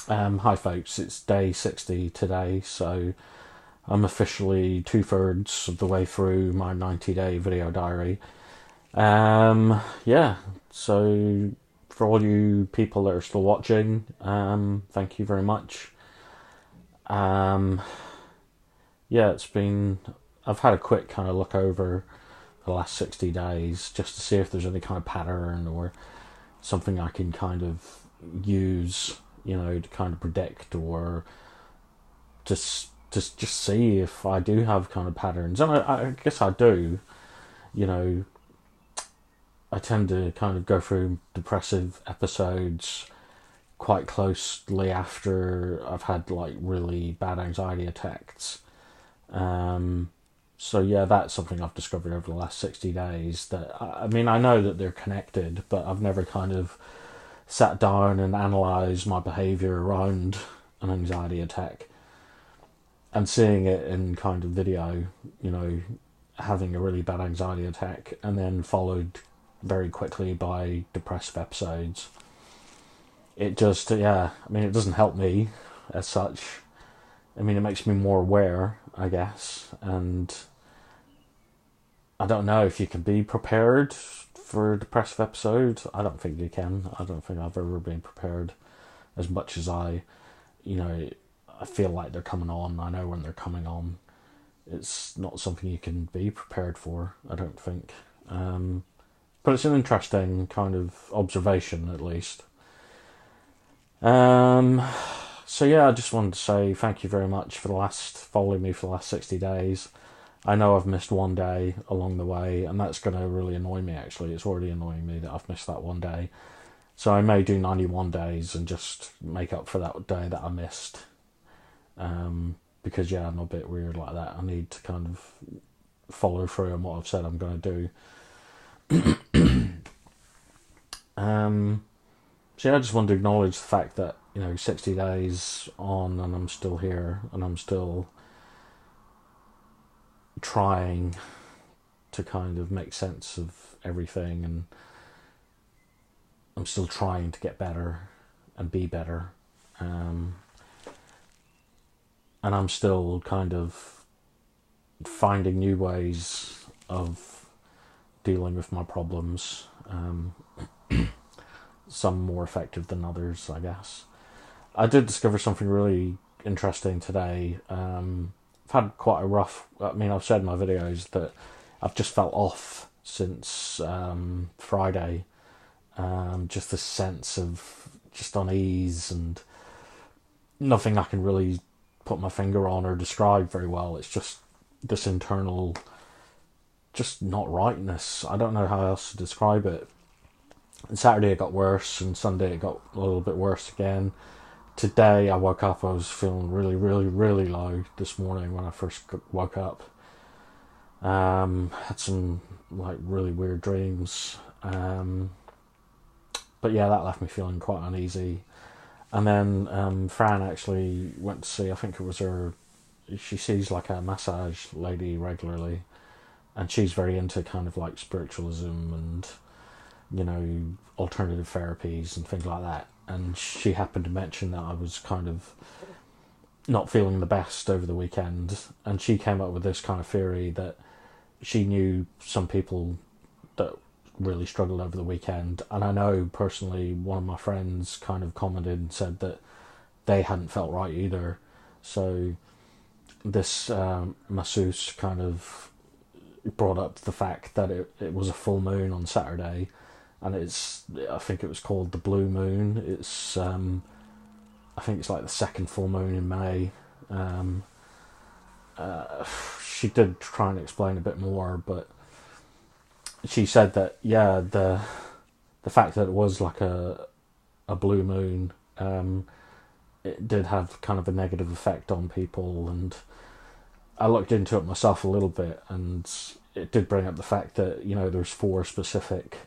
Hi folks, it's day 60 today, so I'm officially 2/3 of the way through my 90-day video diary. Yeah, so for all you people that are still watching, thank you very much. Um, yeah, I've had a quick kind of look over the last 60 days just to see if there's any kind of pattern or something I can kind of use, to kind of predict or just see if I do have kind of patterns. And I guess I do. You know, I tend to kind of go through depressive episodes quite closely after I've had like really bad anxiety attacks. Um, so yeah, that's something I've discovered over the last 60 days. That I mean, I know that they're connected, but I've never kind of sat down and analysed my behaviour around an anxiety attack. And seeing it in kind of video, having a really bad anxiety attack and then followed very quickly by depressive episodes. It just, yeah, I mean, it doesn't help me as such. I mean, it makes me more aware, I guess, and I don't know if you can be prepared for a depressive episode. I don't think you can. I don't think I've ever been prepared as much as I feel like they're coming on. I know when they're coming on. It's not something you can be prepared for, I don't think. But it's an interesting kind of observation, at least. So yeah, I just wanted to say thank you very much for following me for the last 60 days. I know I've missed one day along the way, and that's going to really annoy me, actually. It's already annoying me that I've missed that one day. So I may do 91 days and just make up for that day that I missed. Because, yeah, I'm a bit weird like that. I need to kind of follow through on what I've said I'm going to do. So, yeah, I just want to acknowledge the fact that, 60 days on and I'm still here and I'm still trying to kind of make sense of everything, and I'm still trying to get better and be better. And I'm still kind of finding new ways of dealing with my problems. Some more effective than others, I guess. I did discover something really interesting today. I've had quite a rough... I've said in my videos that I've just felt off since Friday. Just a sense of just unease and nothing I can really put my finger on or describe very well. It's just this internal just not rightness. I don't know how else to describe it. And Saturday it got worse, and Sunday it got a little bit worse again. Today I woke up, I was feeling really, really, really low this morning when I first woke up. Had some like really weird dreams. But yeah, that left me feeling quite uneasy. And then Fran actually went to see, I think it was she sees like a massage lady regularly, and she's very into kind of like spiritualism and, alternative therapies and things like that. And she happened to mention that I was kind of not feeling the best over the weekend, and she came up with this kind of theory that she knew some people that really struggled over the weekend, and I know personally one of my friends kind of commented and said that they hadn't felt right either. So this masseuse kind of brought up the fact that it was a full moon on Saturday, and I think it was called the blue moon. It's I think it's like the second full moon in May. She did try and explain a bit more, but she said that, yeah, the fact that it was like a blue moon, it did have kind of a negative effect on people. And I looked into it myself a little bit, and it did bring up the fact that, there's 4 specific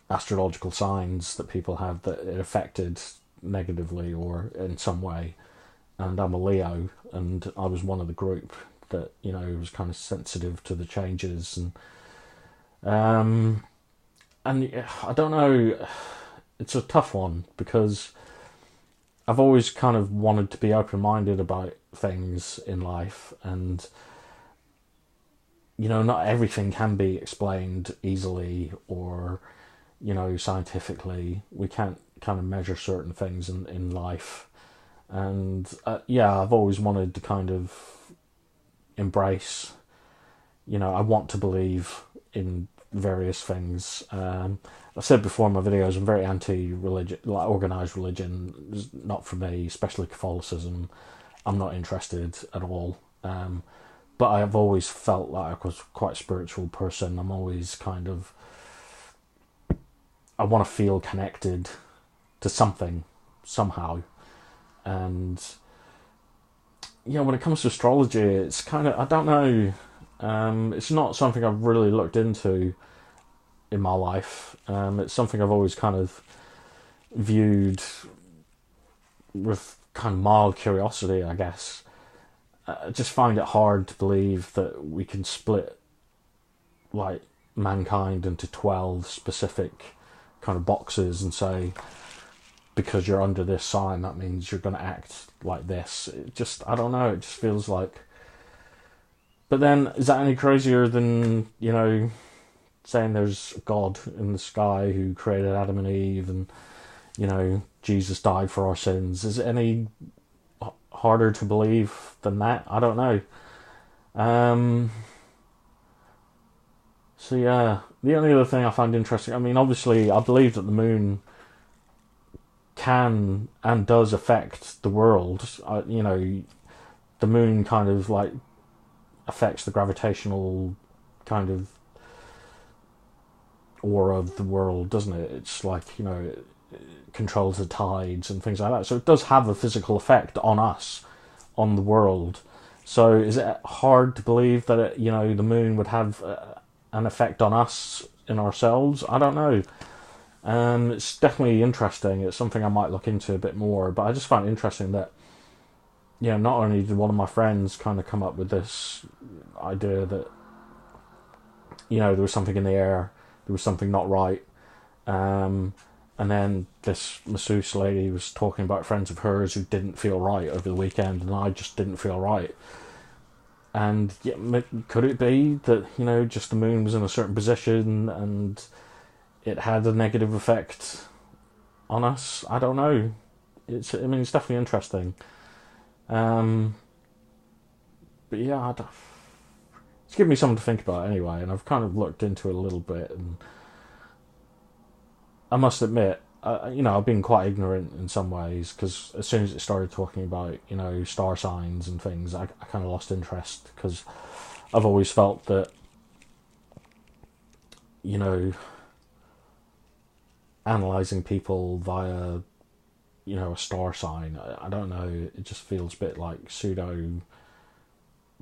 astrological signs that people have that it affected negatively or in some way. And I'm a Leo, and I was one of the group that, was kind of sensitive to the changes. And I don't know, it's a tough one because I've always kind of wanted to be open-minded about things in life, and not everything can be explained easily or scientifically. We can't kind of measure certain things in life, and I've always wanted to kind of embrace. I want to believe in various things. I said before in my videos, I'm very anti-religion, like organised religion. It's not for me, especially Catholicism. I'm not interested at all. But I've always felt like I was quite a spiritual person. I'm always kind of, I want to feel connected to something, somehow. And, when it comes to astrology, it's kind of, I don't know, it's not something I've really looked into in my life. It's something I've always kind of viewed with kind of mild curiosity, I guess. I just find it hard to believe that we can split like mankind into 12 specific kind of boxes and say, because you're under this sign, that means you're going to act like this. I don't know, it just feels like... But then, is that any crazier than, saying there's a God in the sky who created Adam and Eve and, Jesus died for our sins? Is it any harder to believe than that? I don't know. So yeah, the only other thing I find interesting, I mean, obviously I believe that the moon can and does affect the world. The moon kind of like affects the gravitational kind of aura of the world, doesn't it? It's like, it controls the tides and things like that. So it does have a physical effect on us, on the world. So is it hard to believe that the moon would have an effect on us in ourselves? I don't know. It's definitely interesting. It's something I might look into a bit more. But I just find it interesting that not only did one of my friends kind of come up with this idea that there was something in the air, there was something not right. And then this masseuse lady was talking about friends of hers who didn't feel right over the weekend, and I just didn't feel right. And could it be that, just the moon was in a certain position and it had a negative effect on us? I don't know. It's definitely interesting. But yeah, it's given me something to think about anyway, and I've kind of looked into it a little bit, and I must admit, I've been quite ignorant in some ways, because as soon as it started talking about, star signs and things, I kind of lost interest, because I've always felt that, analysing people via, a star sign, I don't know, it just feels a bit like pseudo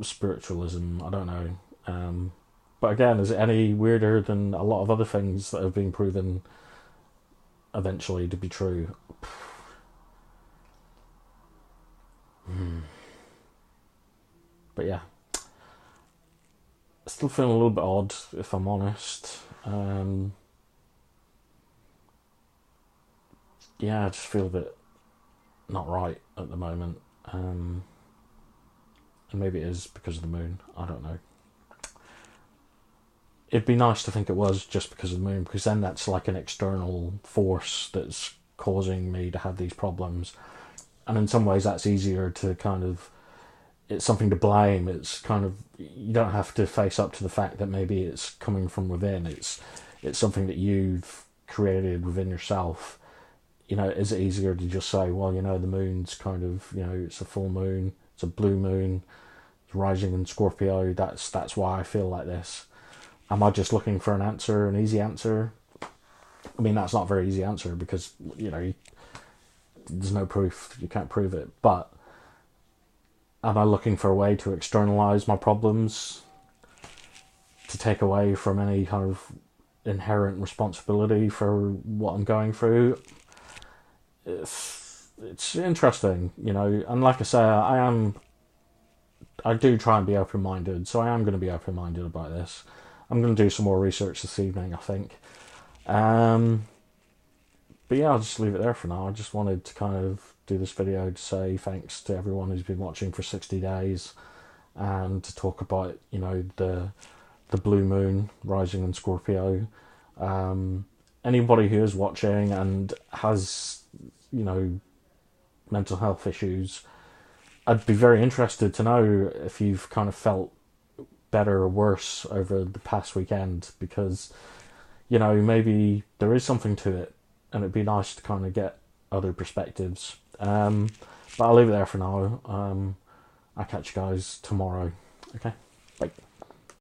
spiritualism, I don't know. But again, is it any weirder than a lot of other things that have been proven eventually to be true? But yeah, still feeling a little bit odd, if I'm honest. I just feel a bit not right at the moment. And maybe it is because of the moon, I don't know. It'd be nice to think it was just because of the moon, because then that's like an external force that's causing me to have these problems. And in some ways that's easier to kind of, it's something to blame. It's kind of, you don't have to face up to the fact that maybe it's coming from within. It's something that you've created within yourself. Is it easier to just say, well, the moon's kind of, it's a full moon, it's a blue moon, it's rising in Scorpio, that's why I feel like this. Am I just looking for an easy answer? I mean, that's not a very easy answer, because, there's no proof, you can't prove it. But am I looking for a way to externalize my problems, to take away from any kind of inherent responsibility for what I'm going through? It's interesting, and like I say, I do try and be open-minded, so I am going to be open-minded about this. I'm going to do some more research this evening, I think. But But yeah, I'll just leave it there for now. I just wanted to kind of do this video to say thanks to everyone who's been watching for 60 days, and to talk about, you know, the blue moon rising in Scorpio. Anybody who is watching and has, you know, mental health issues, I'd be very interested to know if you've kind of felt better or worse over the past weekend, because, you know, maybe there is something to it, and it'd be nice to kind of get other perspectives. But I'll leave it there for now. I'll catch you guys tomorrow. Okay, bye.